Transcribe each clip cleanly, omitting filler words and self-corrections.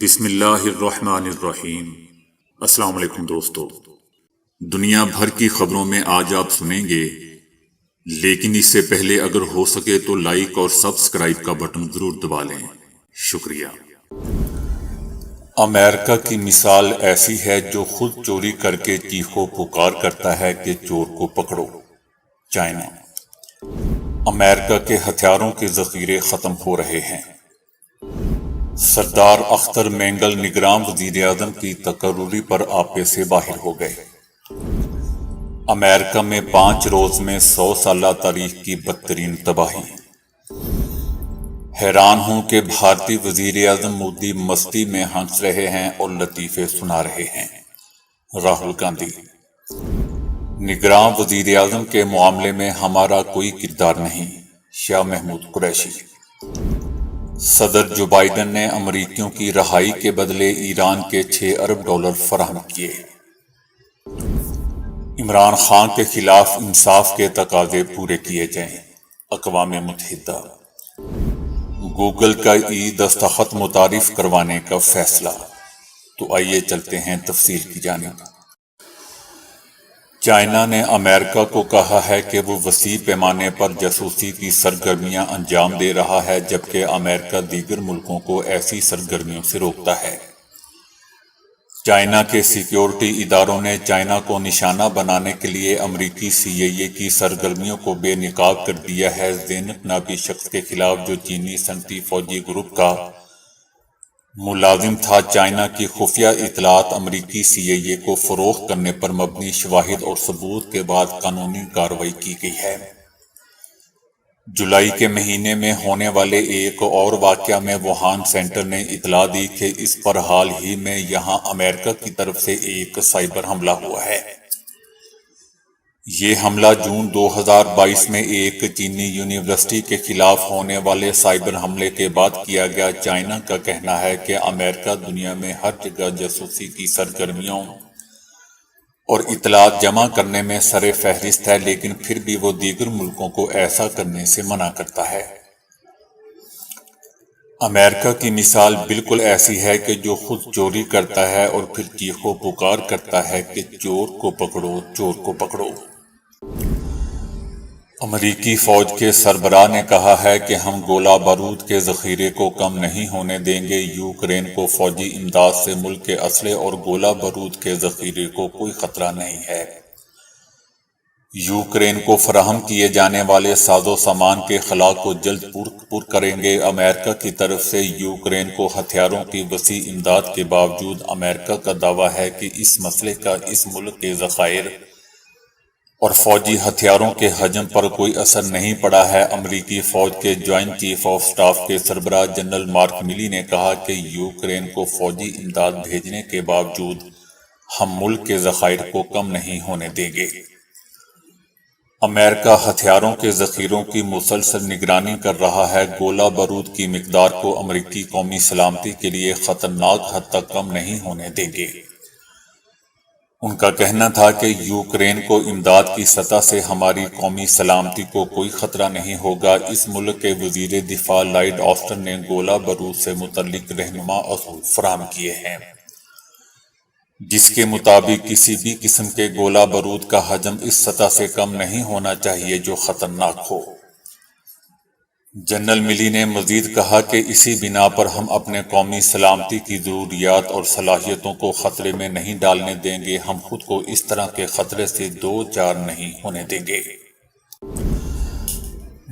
بسم اللہ الرحمن الرحیم۔ السلام علیکم دوستو، دنیا بھر کی خبروں میں آج آپ سنیں گے، لیکن اس سے پہلے اگر ہو سکے تو لائک اور سبسکرائب کا بٹن ضرور دبا لیں۔ شکریہ۔ امریکہ کی مثال ایسی ہے جو خود چوری کر کے چیخو پکار کرتا ہے کہ چور کو پکڑو۔ چائنا۔ امریکہ کے ہتھیاروں کے ذخیرے ختم ہو رہے ہیں۔ سردار اختر مینگل نگراں وزیر اعظم کی تقرری پر آپے سے باہر ہو گئے۔ امریکہ میں 5 روز میں 100 سالہ تاریخ کی بدترین تباہی۔ حیران ہوں کہ بھارتی وزیر اعظم مودی مستی میں ہنس رہے ہیں اور لطیفے سنا رہے ہیں۔ راہل گاندھی۔ نگراں وزیر اعظم کے معاملے میں ہمارا کوئی کردار نہیں، شاہ محمود قریشی۔ صدر جو بائیڈن نے امریکیوں کی رہائی کے بدلے ایران کے $6 ارب فراہم کیے۔ عمران خان کے خلاف انصاف کے تقاضے پورے کیے جائیں۔ اقوام متحدہ۔ گوگل کا دستخط متعارف کروانے کا فیصلہ۔ تو آئیے چلتے ہیں تفصیل کی جانب۔ چائنا نے امریکہ کو کہا ہے کہ وہ وسیع پیمانے پر جاسوسی کی سرگرمیاں انجام دے رہا ہے، جبکہ امریکہ دیگر ملکوں کو ایسی سرگرمیوں سے روکتا ہے۔ چائنا کے سیکیورٹی اداروں نے چائنا کو نشانہ بنانے کے لیے امریکی CIA کی سرگرمیوں کو بے نقاب کر دیا ہے۔ زینت نامی شخص کے خلاف جو چینی صنعتی فوجی گروپ کا ملازم تھا، چائنا کی خفیہ اطلاعات امریکی CIA کو فروخت کرنے پر مبنی شواہد اور ثبوت کے بعد قانونی کارروائی کی گئی ہے۔ جولائی کے مہینے میں ہونے والے ایک اور واقعہ میں ووہان سینٹر نے اطلاع دی کہ اس پر حال ہی میں یہاں امریکہ کی طرف سے ایک سائبر حملہ ہوا ہے۔ یہ حملہ جون 2022 میں ایک چینی یونیورسٹی کے خلاف ہونے والے سائبر حملے کے بعد کیا گیا۔ چائنا کا کہنا ہے کہ امریکہ دنیا میں ہر جگہ جاسوسی کی سرگرمیوں اور اطلاعات جمع کرنے میں سر فہرست ہے، لیکن پھر بھی وہ دیگر ملکوں کو ایسا کرنے سے منع کرتا ہے۔ امریکہ کی مثال بالکل ایسی ہے کہ جو خود چوری کرتا ہے اور پھر چیخو پکار کرتا ہے کہ چور کو پکڑو، چور کو پکڑو۔ امریکی فوج کے سربراہ نے کہا ہے کہ ہم گولہ بارود کے ذخیرے کو کم نہیں ہونے دیں گے۔ یوکرین کو فوجی امداد سے ملک کے اسلحے اور گولہ بارود کے ذخیرے کو کوئی خطرہ نہیں ہے۔ یوکرین کو فراہم کیے جانے والے ساز و سامان کے خلا کو جلد پر کریں گے۔ امریکہ کی طرف سے یوکرین کو ہتھیاروں کی وسیع امداد کے باوجود امریکہ کا دعویٰ ہے کہ اس مسئلے کا اس ملک کے ذخائر اور فوجی ہتھیاروں کے حجم پر کوئی اثر نہیں پڑا ہے۔ امریکی فوج کے جوائنٹ چیف آف سٹاف کے سربراہ جنرل مارک ملی نے کہا کہ یوکرین کو فوجی امداد بھیجنے کے باوجود ہم ملک کے ذخائر کو کم نہیں ہونے دیں گے۔ امریکہ ہتھیاروں کے ذخیروں کی مسلسل نگرانی کر رہا ہے۔ گولہ بارود کی مقدار کو امریکی قومی سلامتی کے لیے خطرناک حد تک کم نہیں ہونے دیں گے۔ ان کا کہنا تھا کہ یوکرین کو امداد کی سطح سے ہماری قومی سلامتی کو کوئی خطرہ نہیں ہوگا۔ اس ملک کے وزیر دفاع لائیڈ آسٹن نے گولہ بارود سے متعلق رہنما اصول فراہم کیے ہیں، جس کے مطابق کسی بھی قسم کے گولہ بارود کا حجم اس سطح سے کم نہیں ہونا چاہیے جو خطرناک ہو۔ جنرل ملی نے مزید کہا کہ اسی بنا پر ہم اپنے قومی سلامتی کی ضروریات اور صلاحیتوں کو خطرے میں نہیں ڈالنے دیں گے۔ ہم خود کو اس طرح کے خطرے سے دوچار نہیں ہونے دیں گے۔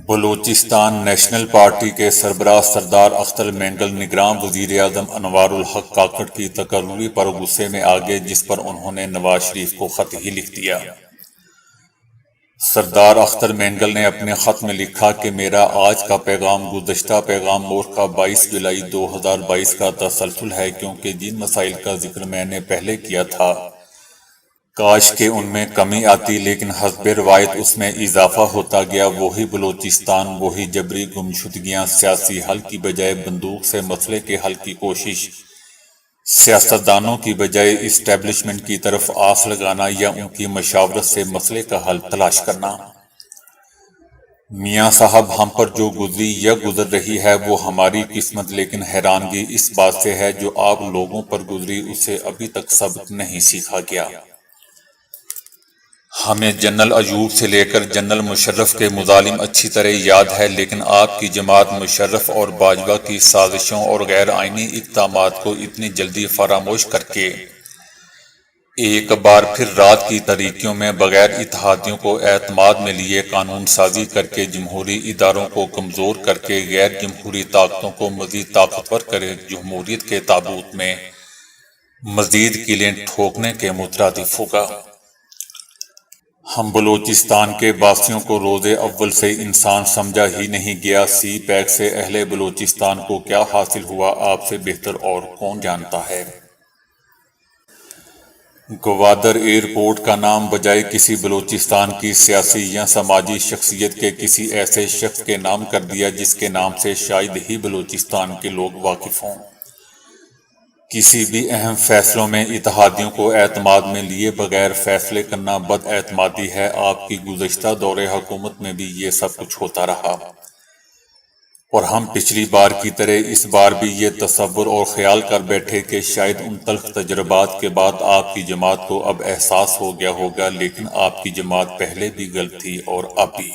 بلوچستان نیشنل پارٹی کے سربراہ سردار اختر مینگل نگراں وزیر اعظم انوار الحق کاکڑ کی تقرری پر غصے میں آ گئے، جس پر انہوں نے نواز شریف کو خط ہی لکھ دیا۔ سردار اختر مینگل نے اپنے خط میں لکھا کہ میرا آج کا پیغام گزشتہ پیغام مورخہ 22 جولائی 2022 کا تسلسل ہے، کیونکہ جن مسائل کا ذکر میں نے پہلے کیا تھا کاش کہ ان میں کمی آتی، لیکن حسب روایت اس میں اضافہ ہوتا گیا۔ وہی بلوچستان، وہی جبری گمشدگیاں، سیاسی حل کی بجائے بندوق سے مسئلے کے حل کی کوشش، سیاستدانوں کی بجائے اسٹیبلشمنٹ کی طرف آس لگانا یا ان کی مشاورت سے مسئلے کا حل تلاش کرنا۔ میاں صاحب ہم پر جو گزری یا گزر رہی ہے وہ ہماری قسمت، لیکن حیرانگی اس بات سے ہے جو آپ لوگوں پر گزری اسے ابھی تک سبق نہیں سیکھا گیا۔ ہمیں جنرل ایوب سے لے کر جنرل مشرف کے مظالم اچھی طرح یاد ہے، لیکن آپ کی جماعت مشرف اور باجوہ کی سازشوں اور غیر آئینی اقدامات کو اتنی جلدی فراموش کر کے ایک بار پھر رات کی تاریکیوں میں بغیر اتحادیوں کو اعتماد میں لیے قانون سازی کر کے جمہوری اداروں کو کمزور کر کے غیر جمہوری طاقتوں کو مزید طاقتور کرے جمہوریت کے تابوت میں مزید کیلیں ٹھوکنے کے مترادف ہوگا۔ ہم بلوچستان کے باسیوں کو روز اول سے انسان سمجھا ہی نہیں گیا۔ سی پیک سے اہل بلوچستان کو کیا حاصل ہوا آپ سے بہتر اور کون جانتا ہے۔ گوادر ایئرپورٹ کا نام بجائے کسی بلوچستان کی سیاسی یا سماجی شخصیت کے کسی ایسے شخص کے نام کر دیا جس کے نام سے شاید ہی بلوچستان کے لوگ واقف ہوں۔ کسی بھی اہم فیصلوں میں اتحادیوں کو اعتماد میں لیے بغیر فیصلے کرنا بد اعتمادی ہے۔ آپ کی گزشتہ دور حکومت میں بھی یہ سب کچھ ہوتا رہا، اور ہم پچھلی بار کی طرح اس بار بھی یہ تصور اور خیال کر بیٹھے کہ شاید ان تلخ تجربات کے بعد آپ کی جماعت کو اب احساس ہو گیا ہوگا، لیکن آپ کی جماعت پہلے بھی غلط تھی اور اب بھی۔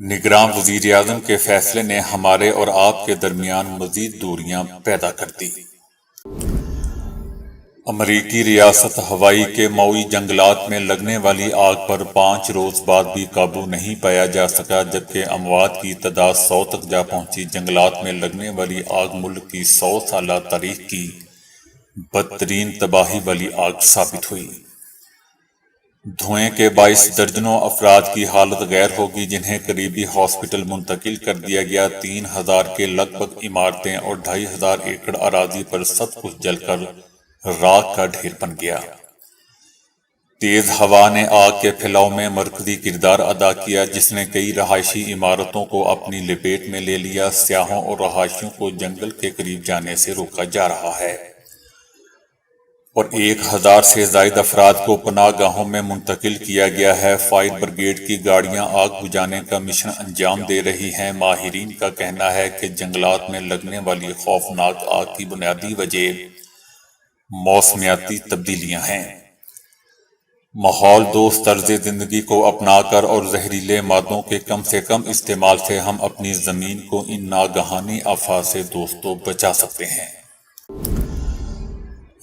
نگراں وزیر اعظم کے فیصلے نے ہمارے اور آپ کے درمیان مزید دوریاں پیدا کر دی۔ امریکی ریاست ہوائی کے موئی جنگلات میں لگنے والی آگ پر 5 روز بعد بھی قابو نہیں پایا جا سکا، جبکہ اموات کی تعداد 100 تک جا پہنچی۔ جنگلات میں لگنے والی آگ ملک کی 100 سالہ تاریخ کی بدترین تباہی والی آگ ثابت ہوئی۔ دھوئیں کے باعث درجنوں افراد کی حالت غیر ہوگی، جنہیں قریبی ہاسپٹل منتقل کر دیا گیا۔ 3000 کے لگ بھگ عمارتیں اور 2500 ایکڑ اراضی پر سب کچھ جل کر راکھ کا ڈھیر بن گیا۔ تیز ہوا نے آگ کے پھیلاؤ میں مرکزی کردار ادا کیا، جس نے کئی رہائشی عمارتوں کو اپنی لپیٹ میں لے لیا۔ سیاحوں اور رہائشیوں کو جنگل کے قریب جانے سے روکا جا رہا ہے، اور 1000 سے زائد افراد کو پناہ گاہوں میں منتقل کیا گیا ہے۔ فائر بریگیڈ کی گاڑیاں آگ بجھانے کا مشن انجام دے رہی ہیں۔ ماہرین کا کہنا ہے کہ جنگلات میں لگنے والی خوفناک آگ کی بنیادی وجہ موسمیاتی تبدیلیاں ہیں۔ ماحول دوست طرز زندگی کو اپنا کر اور زہریلے مادوں کے کم سے کم استعمال سے ہم اپنی زمین کو ان ناگہانی آفات سے دوستوں بچا سکتے ہیں۔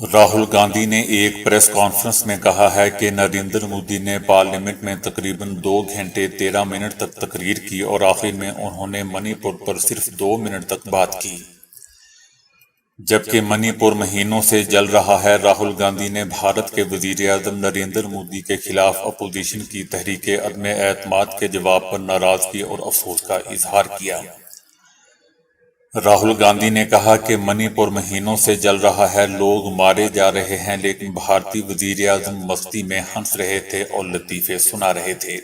راہل گاندھی نے ایک پریس کانفرنس میں کہا ہے کہ نریندر مودی نے پارلیمنٹ میں تقریباً 2 گھنٹے 13 منٹ تک تقریر کی اور آخر میں انہوں نے منی پور پر صرف 2 منٹ تک بات کی، جبکہ منی پور مہینوں سے جل رہا ہے۔ راہل گاندھی نے بھارت کے وزیر اعظم نریندر مودی کے خلاف اپوزیشن کی تحریک عدم اعتماد کے جواب پر ناراضگی اور افسوس کا اظہار کیا۔ راہل گاندھی نے کہا کہ منی پور مہینوں سے جل رہا ہے، لوگ مارے جا رہے ہیں، لیکن بھارتی وزیر اعظم مستی میں ہنس رہے تھے اور لطیفے سنا رہے تھے۔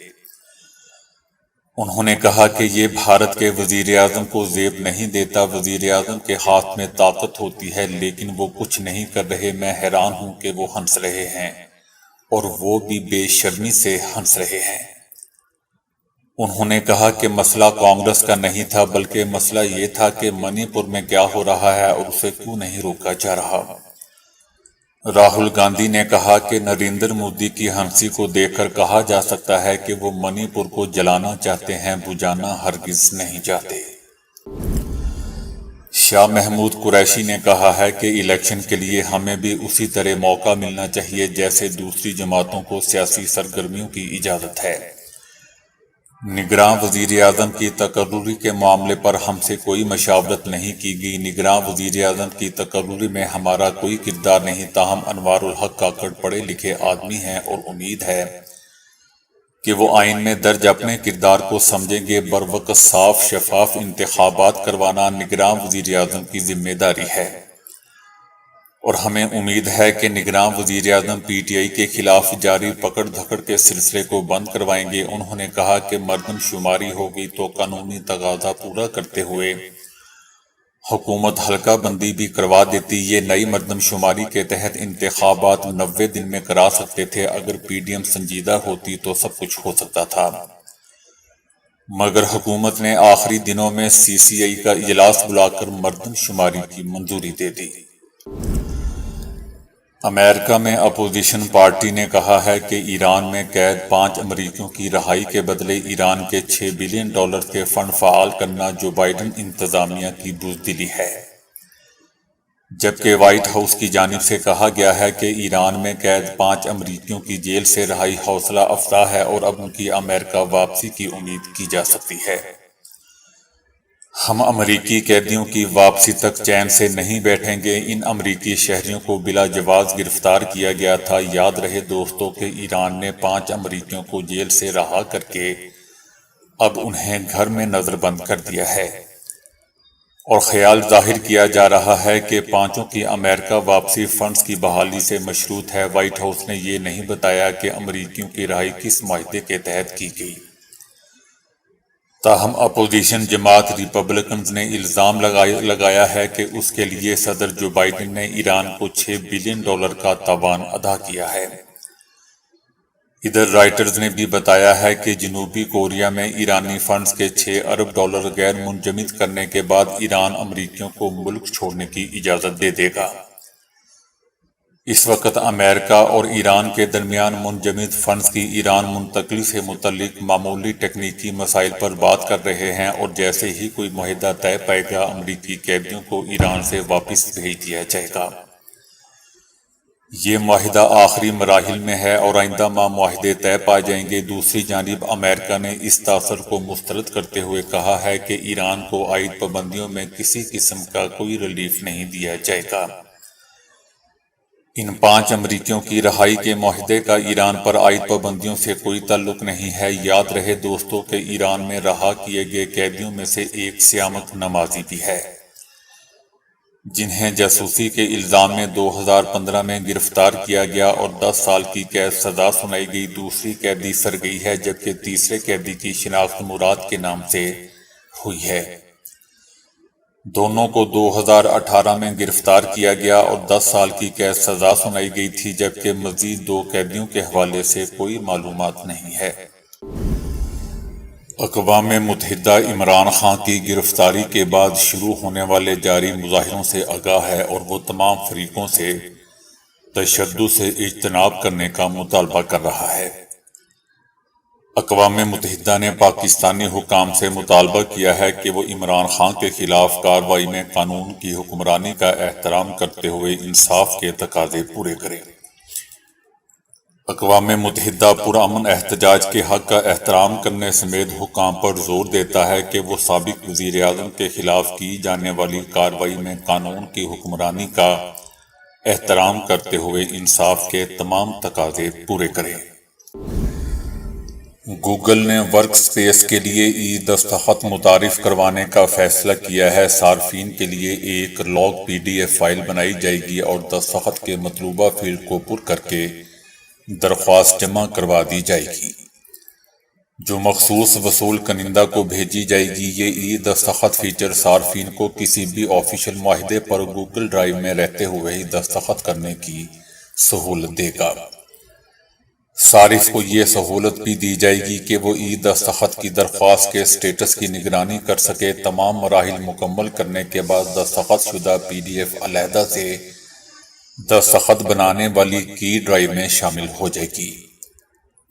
انہوں نے کہا کہ یہ بھارت کے وزیر اعظم کو زیب نہیں دیتا۔ وزیر اعظم کے ہاتھ میں طاقت ہوتی ہے، لیکن وہ کچھ نہیں کر رہے۔ میں حیران ہوں کہ وہ ہنس رہے ہیں، اور وہ بھی بے شرمی سے ہنس رہے ہیں۔ انہوں نے کہا کہ مسئلہ کانگریس کا نہیں تھا، بلکہ مسئلہ یہ تھا کہ منی پور میں کیا ہو رہا ہے اور اسے کیوں نہیں روکا جا رہا۔ راہل گاندھی نے کہا کہ نریندر مودی کی ہنسی کو دیکھ کر کہا جا سکتا ہے کہ وہ منی پور کو جلانا چاہتے ہیں، بجھانا ہرگز نہیں چاہتے۔ شاہ محمود قریشی نے کہا ہے کہ الیکشن کے لیے ہمیں بھی اسی طرح موقع ملنا چاہیے جیسے دوسری جماعتوں کو سیاسی سرگرمیوں کی اجازت ہے۔ نگراں وزیر اعظم کی تقرری کے معاملے پر ہم سے کوئی مشاورت نہیں کی گئی۔ نگراں وزیر اعظم کی تقرری میں ہمارا کوئی کردار نہیں، تاہم انوار الحق کاکڑ پڑھے لکھے آدمی ہیں اور امید ہے کہ وہ آئین میں درج اپنے کردار کو سمجھیں گے۔ بروقت صاف شفاف انتخابات کروانا نگراں وزیر اعظم کی ذمہ داری ہے، اور ہمیں امید ہے کہ نگراں وزیر اعظم پی ٹی آئی کے خلاف جاری پکڑ دھکڑ کے سلسلے کو بند کروائیں گے۔ انہوں نے کہا کہ مردم شماری ہوگی تو قانونی تقاضا پورا کرتے ہوئے حکومت حلقہ بندی بھی کروا دیتی۔ یہ نئی مردم شماری کے تحت انتخابات 90 دن میں کرا سکتے تھے۔ اگر پی ڈی ایم سنجیدہ ہوتی تو سب کچھ ہو سکتا تھا۔ مگر حکومت نے آخری دنوں میں CCI کا اجلاس بلا کر مردم شماری کی منظوری دے دی۔ امریکہ میں اپوزیشن پارٹی نے کہا ہے کہ ایران میں قید 5 امریکیوں کی رہائی کے بدلے ایران کے $6 بلین کے فنڈ فعال کرنا جو بائیڈن انتظامیہ کی بزدلی ہے، جبکہ وائٹ ہاؤس کی جانب سے کہا گیا ہے کہ ایران میں قید 5 امریکیوں کی جیل سے رہائی حوصلہ افزا ہے اور اب ان کی امریکہ واپسی کی امید کی جا سکتی ہے۔ ہم امریکی قیدیوں کی واپسی تک چین سے نہیں بیٹھیں گے۔ ان امریکی شہریوں کو بلا جواز گرفتار کیا گیا تھا۔ یاد رہے دوستو کہ ایران نے 5 امریکیوں کو جیل سے رہا کر کے اب انہیں گھر میں نظر بند کر دیا ہے، اور خیال ظاہر کیا جا رہا ہے کہ 5 کی امریکہ واپسی فنڈز کی بحالی سے مشروط ہے۔ وائٹ ہاؤس نے یہ نہیں بتایا کہ امریکیوں کی رہائی کس معاہدے کے تحت کی گئی۔ تاہم اپوزیشن جماعت ریپبلکنز نے الزام لگایا ہے کہ اس کے لیے صدر جو بائیڈن نے ایران کو $6 بلین کا تاوان ادا کیا ہے۔ ادھر رائٹرز نے بھی بتایا ہے کہ جنوبی کوریا میں ایرانی فنڈز کے $6 ارب غیر منجمد کرنے کے بعد ایران امریکیوں کو ملک چھوڑنے کی اجازت دے دے گا۔ اس وقت امریکہ اور ایران کے درمیان منجمد فنڈز کی ایران منتقلی سے متعلق معمولی ٹیکنیکی مسائل پر بات کر رہے ہیں، اور جیسے ہی کوئی معاہدہ طے پائے گا امریکی قیدیوں کو ایران سے واپس بھیج دیا جائے گا۔ یہ معاہدہ آخری مراحل میں ہے اور آئندہ ماہ معاہدے طے پائے جائیں گے۔ دوسری جانب امریکہ نے اس تاثر کو مسترد کرتے ہوئے کہا ہے کہ ایران کو عائد پابندیوں میں کسی قسم کا کوئی ریلیف نہیں دیا جائے گا۔ ان 5 امریکیوں کی رہائی کے معاہدے کا ایران پر عائد پابندیوں سے کوئی تعلق نہیں ہے۔ یاد رہے دوستو کہ ایران میں رہا کیے گئے قیدیوں میں سے ایک سیامک نمازی بھی ہے، جنہیں جاسوسی کے الزام میں 2015 میں گرفتار کیا گیا اور 10 سال کی قید سزا سنائی گئی۔ دوسری قیدی سرگئی ہے، جبکہ تیسرے قیدی کی شناخت مراد کے نام سے ہوئی ہے۔ دونوں کو 2018 میں گرفتار کیا گیا اور 10 سال کی قید سزا سنائی گئی تھی، جبکہ مزید 2 قیدیوں کے حوالے سے کوئی معلومات نہیں ہے۔ اقوام متحدہ عمران خان کی گرفتاری کے بعد شروع ہونے والے جاری مظاہروں سے آگاہ ہے اور وہ تمام فریقوں سے تشدد سے اجتناب کرنے کا مطالبہ کر رہا ہے۔ اقوام متحدہ نے پاکستانی حکام سے مطالبہ کیا ہے کہ وہ عمران خان کے خلاف کارروائی میں قانون کی حکمرانی کا احترام کرتے ہوئے انصاف کے تقاضے پورے کریں۔ اقوام متحدہ پرامن احتجاج کے حق کا احترام کرنے سمیت حکام پر زور دیتا ہے کہ وہ سابق وزیر اعظم کے خلاف کی جانے والی کارروائی میں قانون کی حکمرانی کا احترام کرتے ہوئے انصاف کے تمام تقاضے پورے کریں۔ گوگل نے ورک سپیس کے لیے ای دستخط متعارف کروانے کا فیصلہ کیا ہے۔ صارفین کے لیے ایک لاگ PDF فائل بنائی جائے گی اور دستخط کے مطلوبہ فیلڈ کو پر کر کے درخواست جمع کروا دی جائے گی، جو مخصوص وصول کنندہ کو بھیجی جائے گی۔ یہ ای دستخط فیچر صارفین کو کسی بھی آفیشل معاہدے پر گوگل ڈرائیو میں رہتے ہوئے ہی دستخط کرنے کی سہولت دے گا۔ صارف کو یہ سہولت بھی دی جائے گی کہ وہ ای دستخط کی درخواست کے سٹیٹس کی نگرانی کر سکے۔ تمام مراحل مکمل کرنے کے بعد دستخط شدہ PDF علیحدہ سے دستخط بنانے والی کی ڈرائیو میں شامل ہو جائے گی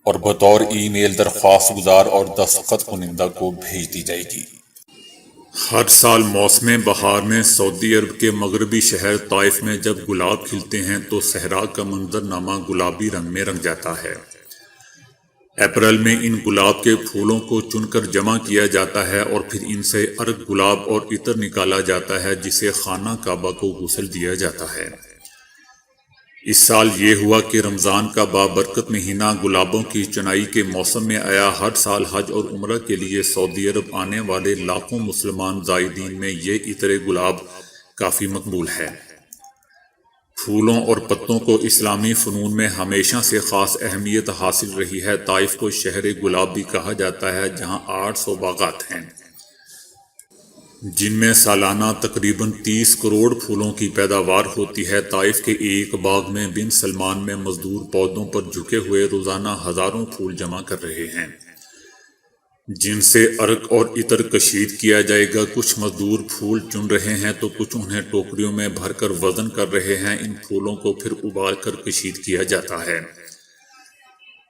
اور بطور ای میل درخواست گزار اور دستخط کنندہ کو بھیج دی جائے گی۔ ہر سال موسم بہار میں سعودی عرب کے مغربی شہر طائف میں جب گلاب کھلتے ہیں تو صحرا کا منظرنامہ گلابی رنگ میں رنگ جاتا ہے۔ اپریل میں ان گلاب کے پھولوں کو چن کر جمع کیا جاتا ہے اور پھر ان سے عرق گلاب اور عطر نکالا جاتا ہے، جسے خانہ کعبہ کو غسل دیا جاتا ہے۔ اس سال یہ ہوا کہ رمضان کا بابرکت مہینہ گلابوں کی چنائی کے موسم میں آیا۔ ہر سال حج اور عمرہ کے لیے سعودی عرب آنے والے لاکھوں مسلمان زائرین میں یہ عطر گلاب کافی مقبول ہے۔ پھولوں اور پتوں کو اسلامی فنون میں ہمیشہ سے خاص اہمیت حاصل رہی ہے۔ طائف کو شہر گلاب بھی کہا جاتا ہے، جہاں 800 باغات ہیں، جن میں سالانہ تقریباً 30 کروڑ پھولوں کی پیداوار ہوتی ہے۔ طائف کے ایک باغ میں بن سلمان میں مزدور پودوں پر جھکے ہوئے روزانہ ہزاروں پھول جمع کر رہے ہیں۔ جن سے عرق اور عطر کشید کیا جائے گا۔ کچھ مزدور پھول چن رہے ہیں تو کچھ انہیں ٹوکریوں میں بھر کر وزن کر رہے ہیں۔ ان پھولوں کو پھر ابال کر کشید کیا جاتا ہے۔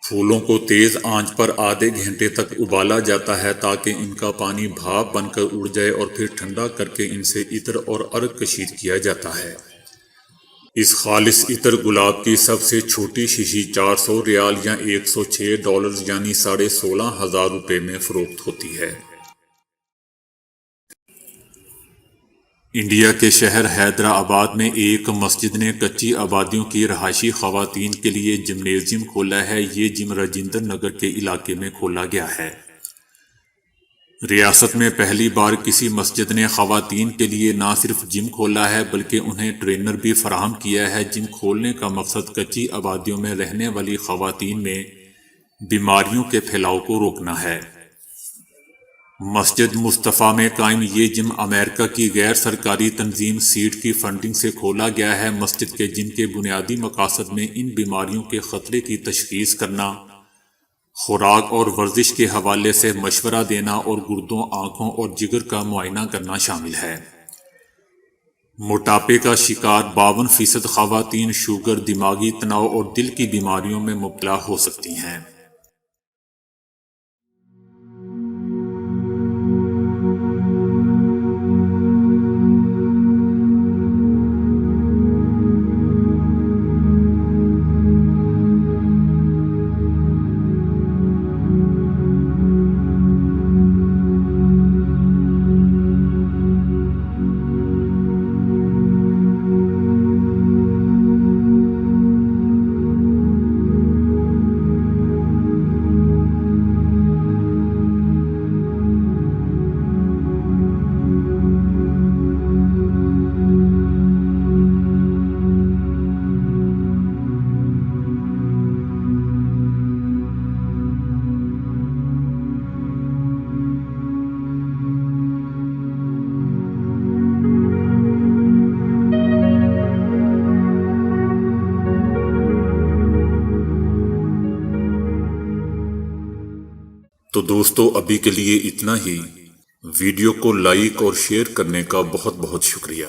پھولوں کو تیز آنچ پر آدھے گھنٹے تک ابالا جاتا ہے تاکہ ان کا پانی بھاپ بن کر اڑ جائے، اور پھر ٹھنڈا کر کے ان سے عطر اور عرق کشید کیا جاتا ہے۔ اس خالص عطر گلاب کی سب سے چھوٹی شیشی 400 ریال یا $106 یعنی 16,500 روپے میں فروخت ہوتی ہے۔ انڈیا کے شہر حیدرآباد میں ایک مسجد نے کچی آبادیوں کی رہائشی خواتین کے لیے جمنیزیم کھولا ہے۔ یہ جم راجندر نگر کے علاقے میں کھولا گیا ہے۔ ریاست میں پہلی بار کسی مسجد نے خواتین کے لیے نہ صرف جم کھولا ہے بلکہ انہیں ٹرینر بھی فراہم کیا ہے۔ جم کھولنے کا مقصد کچی آبادیوں میں رہنے والی خواتین میں بیماریوں کے پھیلاؤ کو روکنا ہے۔ مسجد مصطفیٰ میں قائم یہ جم امریکہ کی غیر سرکاری تنظیم سیڈ کی فنڈنگ سے کھولا گیا ہے۔ مسجد کے جم کے بنیادی مقاصد میں ان بیماریوں کے خطرے کی تشخیص کرنا، خوراک اور ورزش کے حوالے سے مشورہ دینا اور گردوں، آنکھوں اور جگر کا معائنہ کرنا شامل ہے۔ موٹاپے کا شکار 52% خواتین شوگر، دماغی تناؤ اور دل کی بیماریوں میں مبتلا ہو سکتی ہیں۔ تو دوستو ابھی کے لیے اتنا ہی۔ ویڈیو کو لائک اور شیئر کرنے کا بہت بہت شکریہ۔